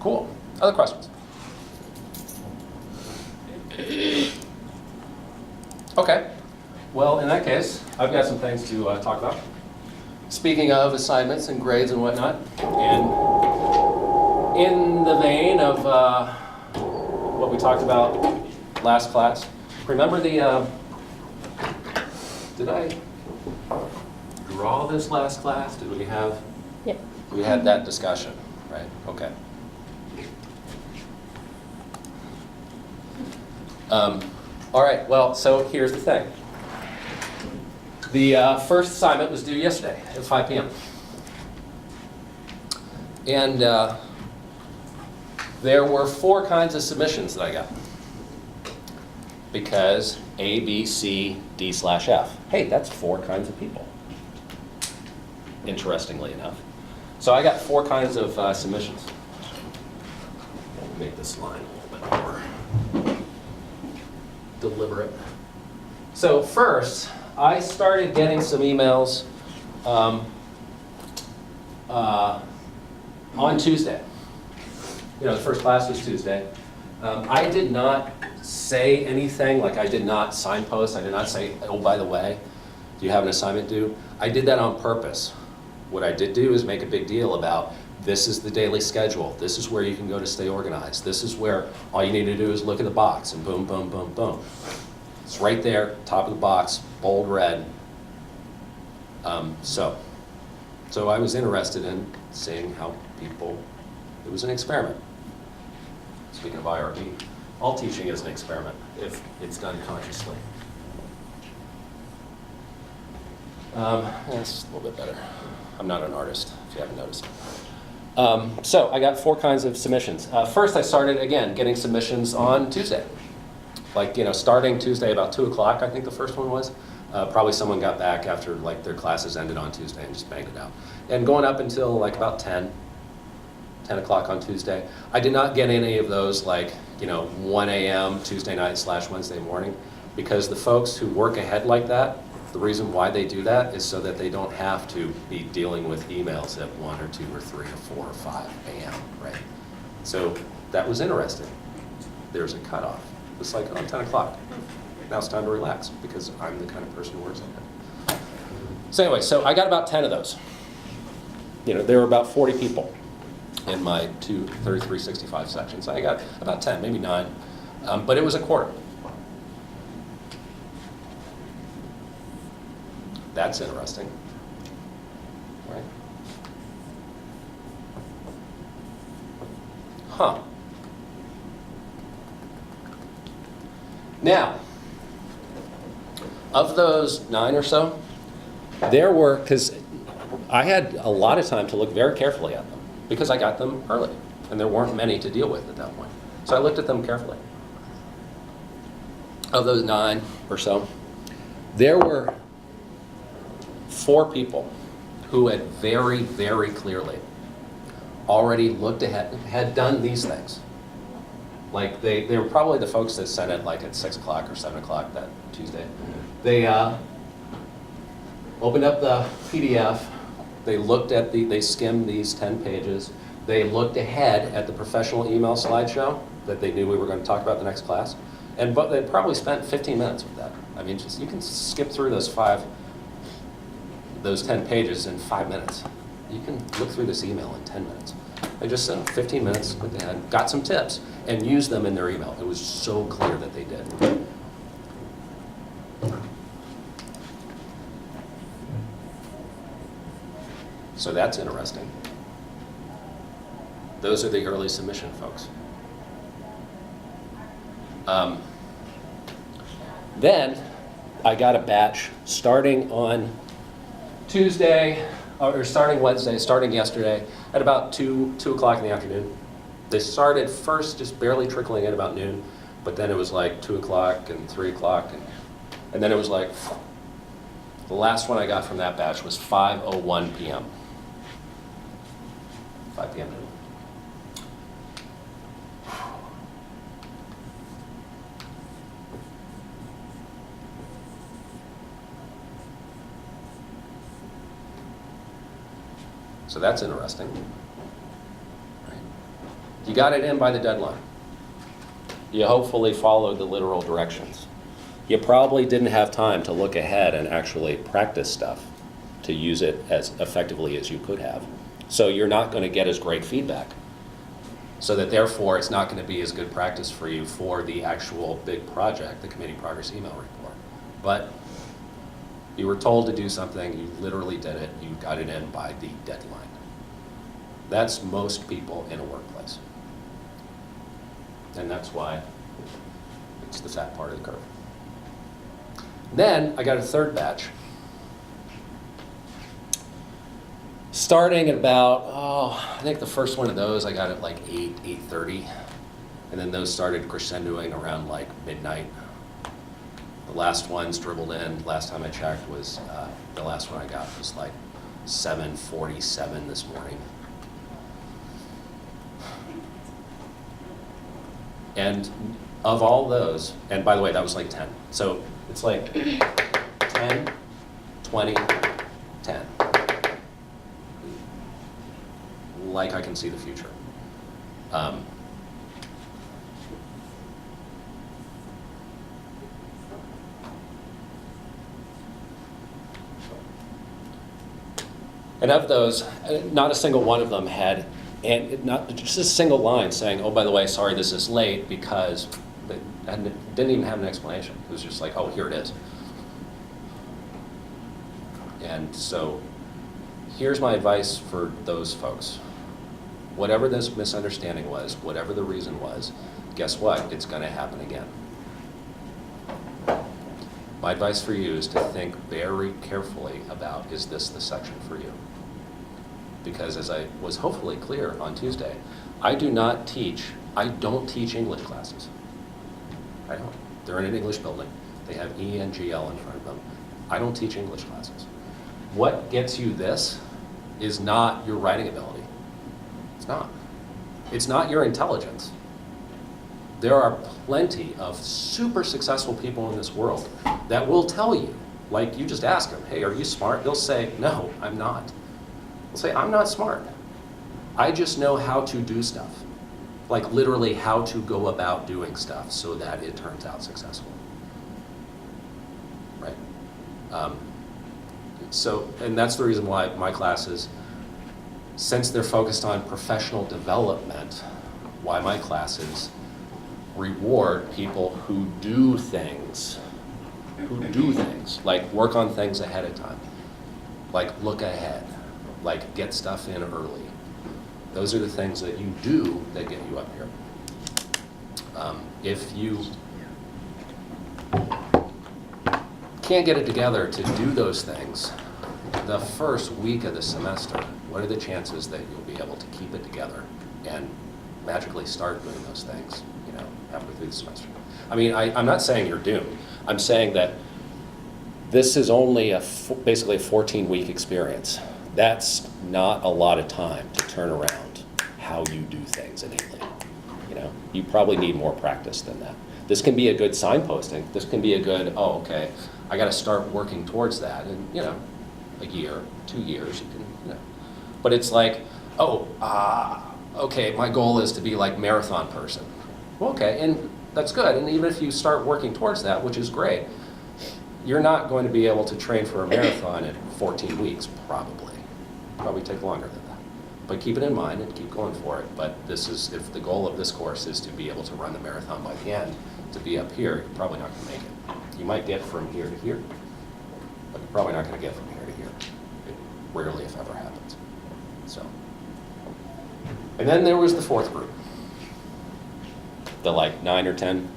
Cool. Other questions? Okay. Well, in that case, I've got some things to talk about. Speaking of assignments and grades and whatnot, and in the vein of what we talked about last class, remember the, did I draw this last class? Did we have? Yeah. We had that discussion, right? Okay. All right, well, so here's the thing. The first assignment was due yesterday at 5 p.m. And there were 4 kinds of submissions that I got. Because A, B, C, D/F. Hey, that's 4 kinds of people. Interestingly enough. So I got 4 kinds of submissions. Make this line a little bit more deliberate. So first, I started getting some emails on Tuesday. You know, the first class was Tuesday. I did not say anything, like I did not signpost, I did not say, oh, by the way, do you have an assignment due? I did that on purpose. What I did do is make a big deal about, this is the daily schedule, this is where you can go to stay organized, this is where all you need to do is look at the box and boom, boom, boom, boom. It's right there, top of the box, bold red. So I was interested in seeing how people, it was an experiment. Speaking of IRB, all teaching is an experiment if it's done consciously. That's a little bit better. I'm not an artist, if you haven't noticed. So I got 4 kinds of submissions. First, I started, again, getting submissions on Tuesday. Like, you know, starting Tuesday about 2 o'clock, I think the first one was. Probably someone got back after, like, their classes ended on Tuesday and just banged it out. And going up until, like, about 10 o'clock on Tuesday. I did not get any of those, like, you know, 1 a.m. Tuesday night / Wednesday morning, because the folks who work ahead like that, the reason why they do that is so that they don't have to be dealing with emails at 1 or 2 or 3 or 4 or 5 a.m., right? So that was interesting. There's a cutoff. It's like, oh, 10 o'clock. Now it's time to relax, because I'm the kind of person who works like that. So anyway, so I got about 10 of those. You know, there were about 40 people in my 3365 sections. I got about 10, maybe 9, but it was a quarter. That's interesting, right? Huh. Now, of those 9 or so, there were, because I had a lot of time to look very carefully at them, because I got them early, and there weren't many to deal with at that point. So I looked at them carefully. Of those 9 or so, there were 4 people who had very, very clearly already looked ahead, had done these things. Like they were probably the folks that sent it like at 6 o'clock or 7 o'clock that Tuesday. They opened up the PDF, they looked at they skimmed these 10 pages, they looked ahead at the professional email slideshow that they knew we were going to talk about the next class, but they probably spent 15 minutes with that. I mean, just you can skip through those 10 pages in 5 minutes. You can look through this email in 10 minutes. They just 15 minutes, looked ahead, got some tips, and used them in their email. It was so clear that they did. So that's interesting. Those are the early submission folks. Then I got a batch starting on Tuesday, or starting Wednesday, starting yesterday, at about 2 o'clock in the afternoon. They started first just barely trickling in about noon, but then it was like 2 o'clock and 3 o'clock, and then it was like, the last one I got from that batch was 5:01 p.m. 5 p.m. noon. So that's interesting. Right. You got it in by the deadline. You hopefully followed the literal directions. You probably didn't have time to look ahead and actually practice stuff to use it as effectively as you could have. So you're not going to get as great feedback. So that therefore it's not going to be as good practice for you for the actual big project, the committee progress email report. But you were told to do something, you literally did it, you got it in by the deadline. That's most people in a workplace. And that's why it's the fat part of the curve. Then I got a third batch. Starting at about, I think the first one of those I got at like 8:30. And then those started crescendoing around like midnight. The last ones dribbled in, last time I checked was, the last one I got was like 7:47 this morning. And of all those, and by the way, that was like 10. So it's like 10, 20, 10. Like I can see the future. And of those, not a single one of them had, and not just a single line saying, oh, by the way, sorry, this is late, because and it didn't even have an explanation. It was just like, oh, here it is. And so here's my advice for those folks. Whatever this misunderstanding was, whatever the reason was, guess what? It's going to happen again. My advice for you is to think very carefully about, is this the section for you? Because as I was hopefully clear on Tuesday, I don't teach English classes. I don't. They're in an English building. They have ENGL in front of them. I don't teach English classes. What gets you this is not your writing ability. It's not. It's not your intelligence. There are plenty of super successful people in this world that will tell you, like you just ask them, hey, are you smart? They'll say, no, I'm not. They'll say, I'm not smart. I just know how to do stuff. Like literally how to go about doing stuff so that it turns out successful. Right? And that's the reason why my classes, since they're focused on professional development, why my classes reward people who do things, like work on things ahead of time, like look ahead, like get stuff in early. Those are the things that you do that get you up here. If you can't get it together to do those things, the first week of the semester, what are the chances that you'll be able to keep it together and magically start doing those things, halfway through the semester? I mean, I'm not saying you're doomed. I'm saying that this is only basically a 14-week experience. That's not a lot of time to turn around how you do things innately. You probably need more practice than that. This can be a good signposting. This can be a good, oh, okay, I got to start working towards that. And, a year, 2 years, you can, But it's like, okay, my goal is to be like marathon person. Well, okay, and that's good. And even if you start working towards that, which is great, you're not going to be able to train for a marathon in 14 weeks, probably. Probably take longer than that. But keep it in mind and keep going for it. But if the goal of this course is to be able to run the marathon by the end, to be up here, you're probably not going to make it. You might get from here to here, but you're probably not going to get from here to here. It rarely, if ever, happens. So, and then there was the fourth group, the 9 or 10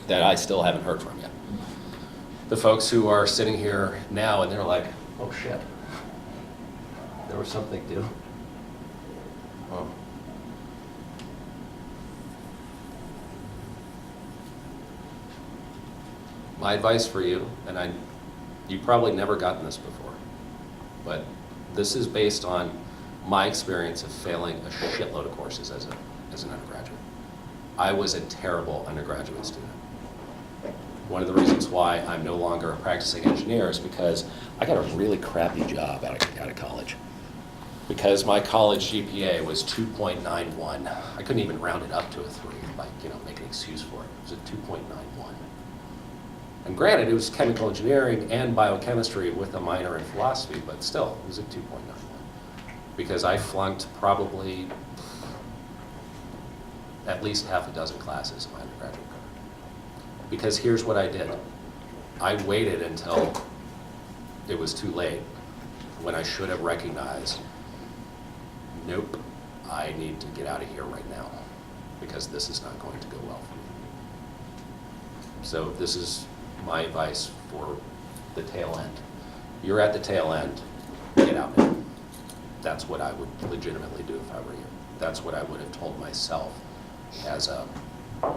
that I still haven't heard from yet. The folks who are sitting here now and they're like, oh shit, there was something due. Oh. My advice for you, and you've probably never gotten this before, but this is based on my experience of failing a shitload of courses as an undergraduate. I was a terrible undergraduate student. One of the reasons why I'm no longer a practicing engineer is because I got a really crappy job out of college. because my college GPA was 2.91. I couldn't even round it up to a 3, like, make an excuse for it. It was a 2.91. And granted, it was chemical engineering and biochemistry with a minor in philosophy, but still, it was a 2.91. Because I flunked probably at least half a dozen classes in my undergraduate career. Because here's what I did. I waited until it was too late, when I should have recognized, nope, I need to get out of here right now, because this is not going to go well for me. So this is my advice for the tail end. You're at the tail end, get out now. That's what I would legitimately do if I were you. That's what I would have told myself as a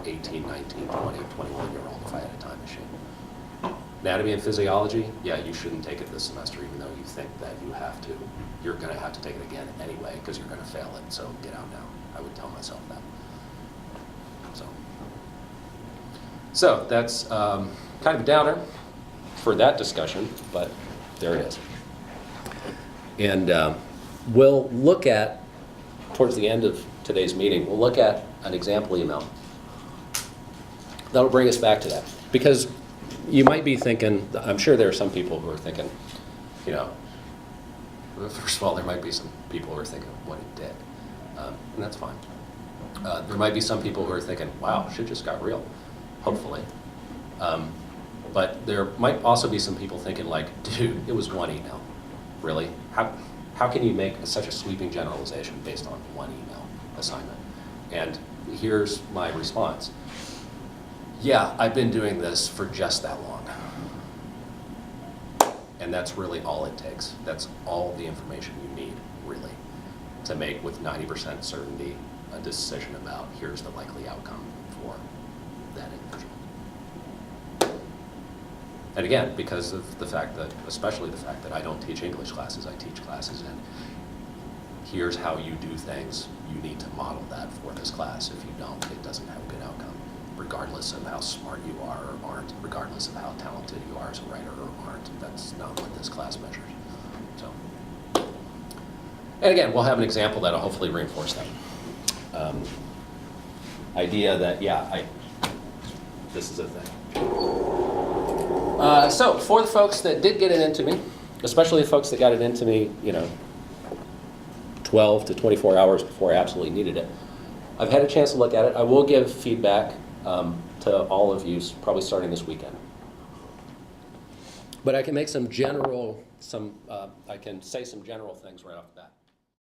18, 19, 20, 21-year-old if I had a time machine. Anatomy and physiology, yeah, you shouldn't take it this semester, even though you think that you have to. You're going to have to take it again anyway, because you're going to fail it, so get out now. I would tell myself that. So that's kind of a downer for that discussion, but there it is. And we'll look at, towards the end of today's meeting, we'll look at an example email. That'll bring us back to that. Because you might be thinking, I'm sure there are some people who are thinking, first of all, there might be some people who are thinking, what a dick. And that's fine. There might be some people who are thinking, wow, shit just got real, hopefully. But there might also be some people thinking like, dude, it was one email. Really? How can you make such a sweeping generalization based on one email assignment? And here's my response. Yeah, I've been doing this for just that long. And that's really all it takes. That's all the information you need, really, to make with 90% certainty a decision about here's the likely outcome for that individual. And again, because of the fact that, especially the fact that I don't teach English classes, I teach classes, and here's how you do things. You need to model that for this class. If you don't, it doesn't have a good outcome, regardless of how smart you are or aren't, regardless of how talented you are as a writer or aren't. That's not what this class measures. So, and again, we'll have an example that'll hopefully reinforce that idea that, yeah, this is a thing. So for the folks that did get it into me, especially the folks that got it into me, 12 to 24 hours before I absolutely needed it, I've had a chance to look at it. I will give feedback to all of you, probably starting this weekend. But I can make I can say some general things right off the bat.